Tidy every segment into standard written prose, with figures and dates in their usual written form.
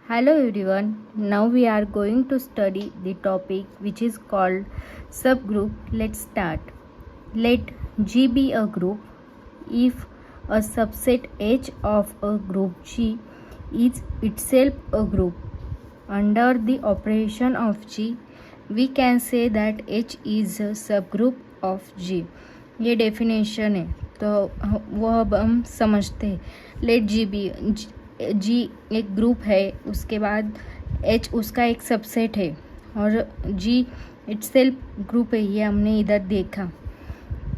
Hello everyone, now we are going to study the topic which is called subgroup. Let's start. Let G be a group if a subset H of a group G is itself a group. Under the operation of G, we can say that H is a subgroup of G. ये definition है तो वो अब हम समझते हैं. Late G B जी एक group है, उसके बाद एच उसका एक सबसेट है और जी इटसेल्फ ग्रुप है. ये हमने इधर देखा.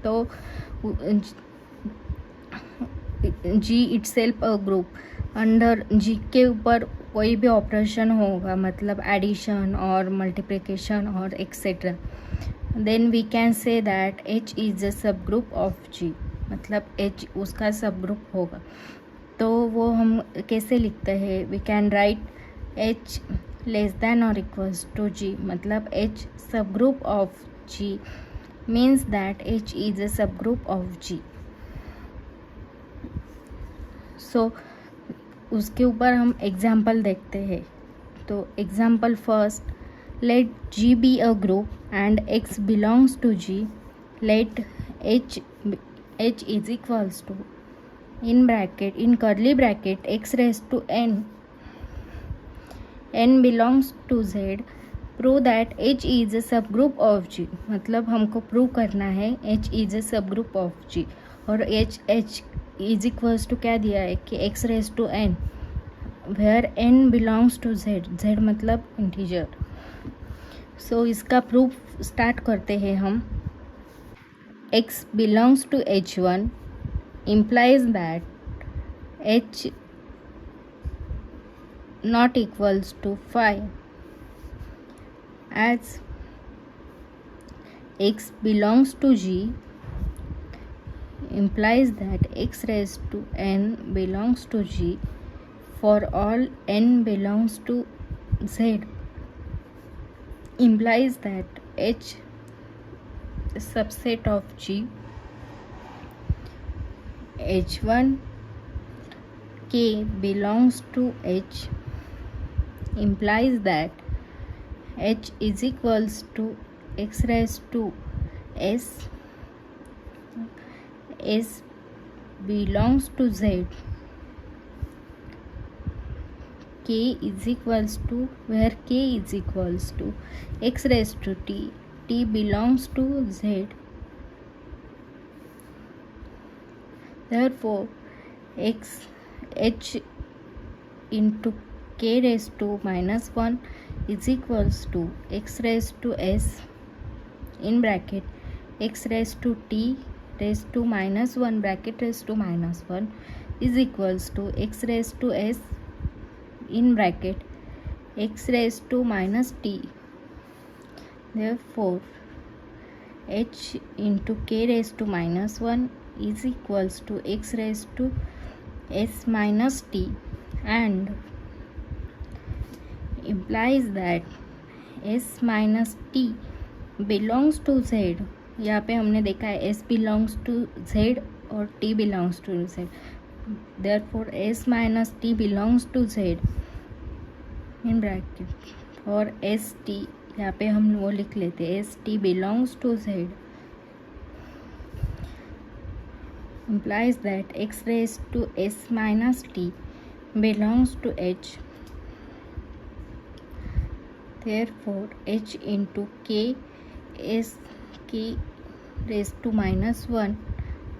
तो जी इटसेल्फ अ ग्रुप, अंडर जी के ऊपर कोई भी ऑपरेशन होगा, मतलब एडिशन और मल्टीप्लिकेशन और etcetera, then we can say that H is a sub group of G, मतलब एच उसका सब ग्रुप होगा. तो वो हम कैसे लिखते हैं? We can write H less than or equals to G, मतलब H sub group of G means that H is a sub group of जी. सो उसके ऊपर हम एग्जाम्पल देखते हैं. तो example first, let G be a group and X belongs to G. Let H is equals to, in bracket, in curly bracket, X raised to N belongs to Z. Prove that H is a subgroup of G. मतलब हमको prove करना है H is a subgroup of G. और H is equals to क्या दिया है कि X raised to N, where N belongs to Z. Z मतलब इंटीजर. सो इसका प्रूफ स्टार्ट करते हैं हम. X belongs to H1 implies that H not equals to 5, as X belongs to G implies that X raised to N belongs to G for all N belongs to Z, implies that H subset of G. H1 K belongs to H implies that H is equals to X raised to S belongs to Z. K is equals to, where K is equals to X raised to T belongs to Z. Therefore H into K raised to minus 1 is equals to X raised to S, in bracket, X raised to T raised to minus 1 bracket raised to minus 1 is equals to X raised to S, in bracket, X raised to minus T. Therefore H into K raised to minus 1 is equals to X raised to S minus T, and implies that S minus T belongs to Z. यहाँ पे हमने देखा है S belongs to Z और T belongs to Z. Therefore S minus T belongs to Z, in bracket, और S T यहाँ पे हम वो लिख लेते हैं, S T belongs to Z, implies that X raised to S minus T belongs to H. Therefore H into K is K raised to minus 1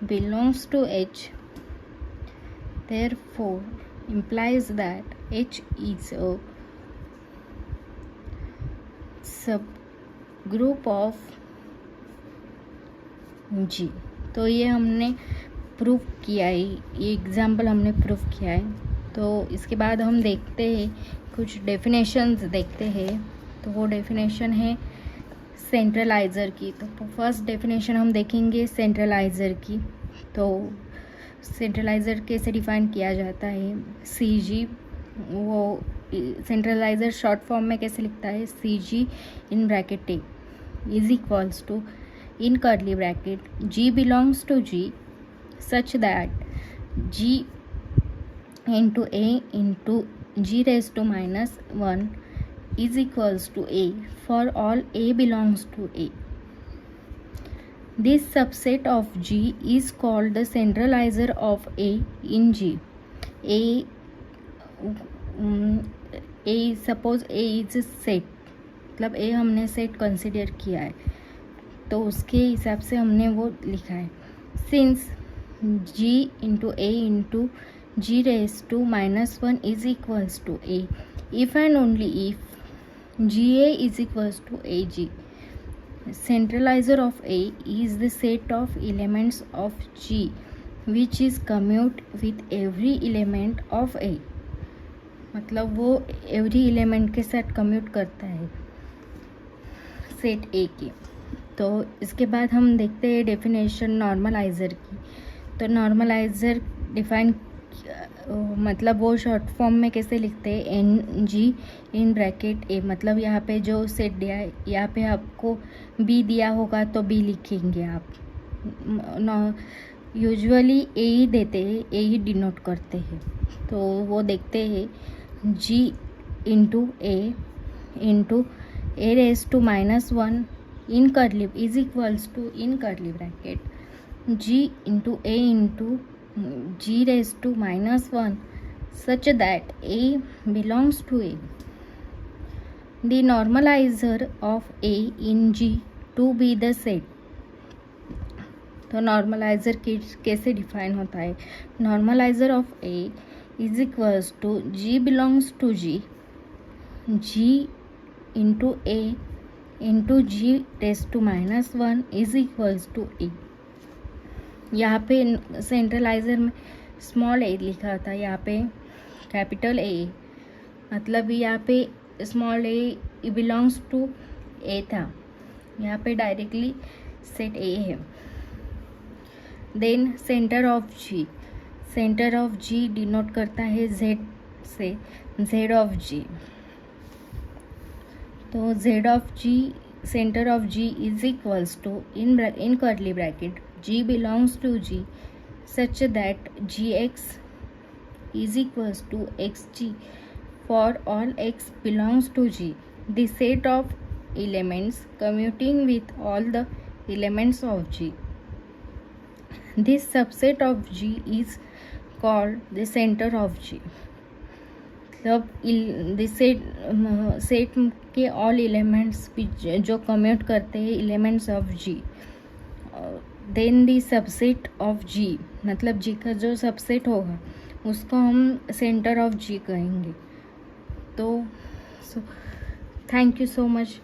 belongs to H. Therefore implies that H is a subgroup of G. तो ये हमने proof किया है, ये example हमने proof किया है. तो इसके बाद हम देखते हैं कुछ डेफिनेशंस देखते हैं. तो वो डेफिनेशन है सेंट्रलाइज़र की. तो फर्स्ट डेफिनेशन हम देखेंगे सेंट्रलाइज़र की. तो सेंट्रलाइज़र कैसे डिफाइन किया जाता है? सी जी, वो सेंट्रलाइज़र शॉर्ट फॉर्म में कैसे लिखता है? C G in bracket A is equals to, in curly bracket, G belongs to G such that G into A into g raised to minus 1 is equals to a for all a belongs to a. This subset of G is called the centralizer of A in G. Suppose A is a set, मतलब A हमने set consider किया है तो उसके हिसाब से हमने वो लिखा है. Since G into A into G raise to minus 1 is equals to A, if and only if GA is equals to AG. Centralizer of A is the set of elements of G which is commute with every element of A. मतलब वो every element के साथ commute करता है set A की. तो इसके बाद हम देखते हैं डेफिनेशन नॉर्मलाइज़र की. तो नॉर्मलाइज़र डिफाइन मतलब वो शॉर्ट फॉर्म में कैसे लिखते हैं, एन जी इन ब्रैकेट ए. मतलब यहाँ पे जो सेट दिया है, यहाँ पे आपको बी दिया होगा तो बी लिखेंगे आप. यूजुअली ए ही देते हैं, ए ही डिनोट करते हैं. तो वो देखते हैं G into A raise to minus 1 in curly is equals to in curly bracket G into A into G raised to minus 1 such that A belongs to A. The normalizer of A in G to be the set. तो नॉर्मलाइज़र कैसे define होता है. Normaliser of A is equals to G belongs to G into A into G raise to minus 1 is equals to A. यहाँ पे सेंट्रलाइज़र में small ए लिखा था, यहाँ पे कैपिटल ए. मतलब यहाँ पे small A belongs to A था, यहाँ पे डायरेक्टली सेट ए है. Then centre of G denote करता है जेड से, जेड ऑफ जी. तो Z of G centre of G is equals to in curly bracket G belongs to G such that Gx is equals to Xg for all X belongs to G. The set of elements commuting with all the elements of G. This subset of G is called the center of G. मतलब set के all elements जो commute करते हैं elements of G. Then the subset of G, मतलब G का जो subset होगा उसको हम सेंटर ऑफ जी कहेंगे. तो थैंक यू सो मच.